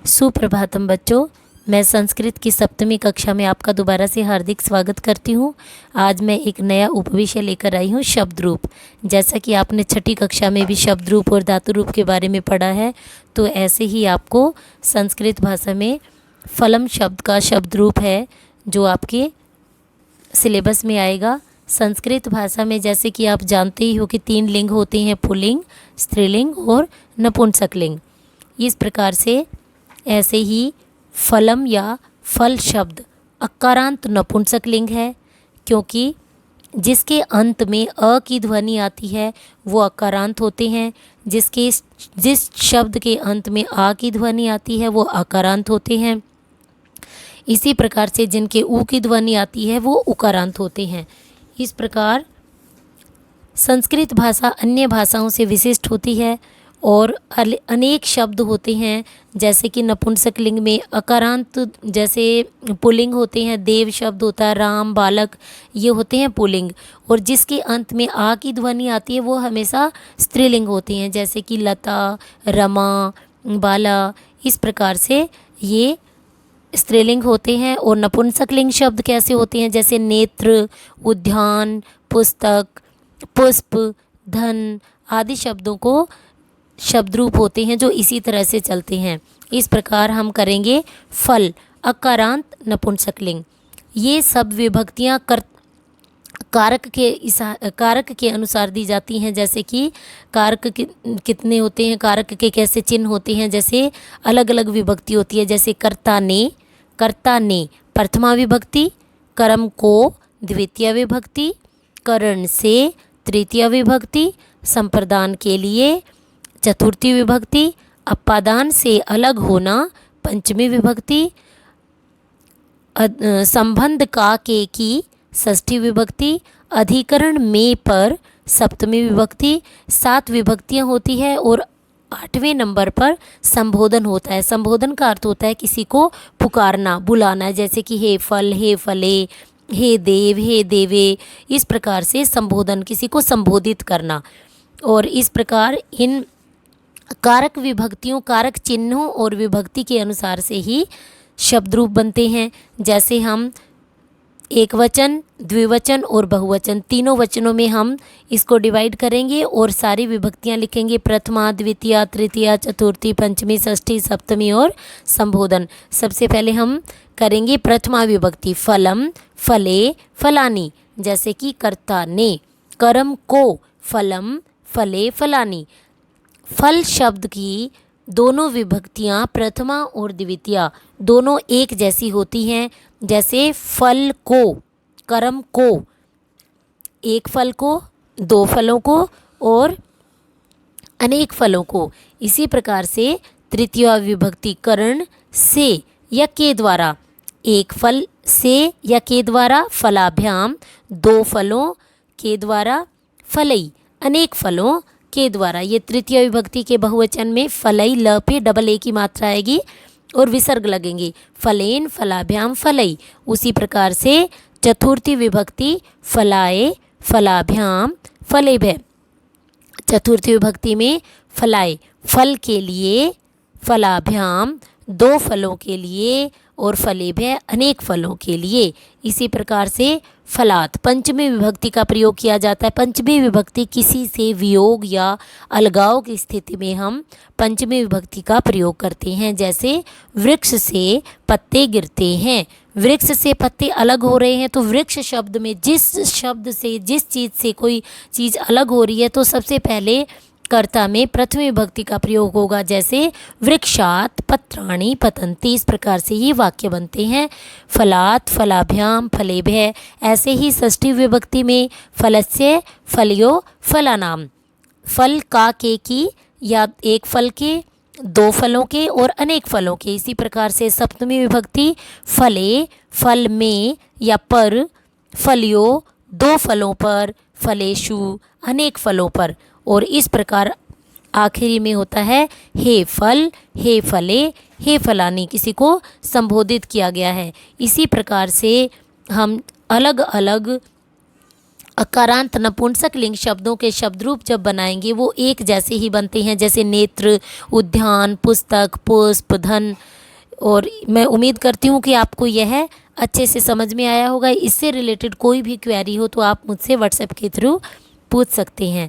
सुप्रभातम बच्चों, मैं संस्कृत की सप्तमी कक्षा में आपका दोबारा से हार्दिक स्वागत करती हूँ। आज मैं एक नया उपविषय लेकर आई हूँ, शब्द रूप। जैसा कि आपने छठी कक्षा में भी शब्द रूप और धातु रूप के बारे में पढ़ा है, तो ऐसे ही आपको संस्कृत भाषा में फलम शब्द का शब्द रूप है जो आपके सिलेबस में आएगा। संस्कृत भाषा में जैसे कि आप जानते ही हो कि 3 लिंग होते हैं, पुल्लिंग, स्त्रीलिंग और नपुंसकलिंग। इस प्रकार से ऐसे ही फलम या फल शब्द अकारांत नपुंसकलिंग है, क्योंकि जिसके अंत में अ की ध्वनि आती है वो अकारांत होते हैं। जिस शब्द के अंत में आ की ध्वनि आती है वो अकारांत होते हैं। इसी प्रकार से जिनके ऊ की ध्वनि आती है वो उकारांत होते हैं। इस प्रकार संस्कृत भाषा अन्य भाषाओं से विशिष्ट होती है और अनेक शब्द होते हैं, जैसे कि नपुंसकलिंग में अकारांत जैसे पुल्लिंग होते हैं, देव शब्द होता है, राम, बालक, ये होते हैं पुल्लिंग। और जिसके अंत में आ की ध्वनि आती है वो हमेशा स्त्रीलिंग होते हैं, जैसे कि लता, रमा, बाला। इस प्रकार से ये स्त्रीलिंग होते हैं। और नपुंसकलिंग शब्द कैसे होते हैं, जैसे नेत्र, उद्यान, पुस्तक, पुष्प, धन आदि शब्दों को शब्द रूप होते हैं जो इसी तरह से चलते हैं। इस प्रकार हम करेंगे फल अकारांत नपुंसकलिंग। ये सब विभक्तियाँ कारक के अनुसार दी जाती हैं, जैसे कि कारक कितने होते हैं, कारक के कैसे चिन्ह होते हैं, जैसे अलग अलग विभक्ति होती है। जैसे कर्ता ने प्रथमा विभक्ति, कर्म को द्वितीय विभक्ति, करण से तृतीय विभक्ति, संप्रदान के लिए चतुर्थी विभक्ति, अपादान से अलग होना पंचमी विभक्ति, संबंध का के की षष्ठी विभक्ति, अधिकरण में पर सप्तमी विभक्ति। 7 विभक्तियाँ होती है और 8वें नंबर पर संबोधन होता है। संबोधन का अर्थ होता है किसी को पुकारना, बुलाना, जैसे कि हे फल, हे फले, हे देव, हे देवे। इस प्रकार से संबोधन, किसी को संबोधित करना। और इस प्रकार इन कारक विभक्तियों, कारक चिन्हों और विभक्ति के अनुसार से ही शब्द रूप बनते हैं। जैसे हम एक वचन, द्विवचन और बहुवचन तीनों वचनों में हम इसको डिवाइड करेंगे और सारी विभक्तियां लिखेंगे, प्रथमा, द्वितीय, तृतीया, चतुर्थी, पंचमी, षष्ठी, सप्तमी और संबोधन। सबसे पहले हम करेंगे प्रथमा विभक्ति, फलम, फले, फलानी। जैसे कि कर्ता ने, कर्म को, फलम, फले, फलानी। फल शब्द की दोनों विभक्तियां प्रथमा और द्वितीया दोनों एक जैसी होती हैं। जैसे फल को, कर्म को, एक फल को, 2 फलों को और अनेक फलों को। इसी प्रकार से तृतीय विभक्ति करण से या के द्वारा, एक फल से या के द्वारा, फलाभ्याम 2 फलों के द्वारा, फलई अनेक फलों के द्वारा। ये तृतीय विभक्ति के बहुवचन में फलई, ल पे डबल ए की मात्रा आएगी और विसर्ग लगेंगे, फलेन, फलाभ्याम, फलई। उसी प्रकार से चतुर्थी विभक्ति फलाए, फलाभ्याम, फलेभ्य। चतुर्थी विभक्ति में फलाए फल के लिए, फलाभ्याम 2 फलों के लिए और फलेभ्य अनेक फलों के लिए। इसी प्रकार से फलात पंचमी विभक्ति का प्रयोग किया जाता है। पंचमी विभक्ति किसी से वियोग या अलगाव की स्थिति में हम पंचमी विभक्ति का प्रयोग करते हैं। जैसे वृक्ष से पत्ते गिरते हैं, वृक्ष से पत्ते अलग हो रहे हैं, तो वृक्ष शब्द में जिस शब्द से, जिस चीज़ से कोई चीज़ अलग हो रही है तो सबसे पहले कर्ता में प्रथम विभक्ति का प्रयोग होगा। जैसे वृक्षात पत्राणि पतन्ति। इस प्रकार से ही वाक्य बनते हैं। फलात, फलाभ्याम, फलेभ्य। ऐसे ही षष्ठी विभक्ति में फलस्य, फलयो, फलानाम। फल का के की या एक फल के, 2 फलों के और अनेक फलों के। इसी प्रकार से सप्तमी विभक्ति फले, फल में या पर, फलियो 2 फलों पर, फलेशु अनेक फलों पर। और इस प्रकार आखिरी में होता है हे फल, हे फले, हे फलानी, किसी को संबोधित किया गया है। इसी प्रकार से हम अलग अलग अकारांत नपुंसक लिंग शब्दों के शब्द रूप जब बनाएंगे वो एक जैसे ही बनते हैं, जैसे नेत्र, उद्यान, पुस्तक, पुष्प, धन। और मैं उम्मीद करती हूँ कि आपको यह अच्छे से समझ में आया होगा। इससे रिलेटेड कोई भी क्वेरी हो तो आप मुझसे व्हाट्सएप के थ्रू पूछ सकते हैं।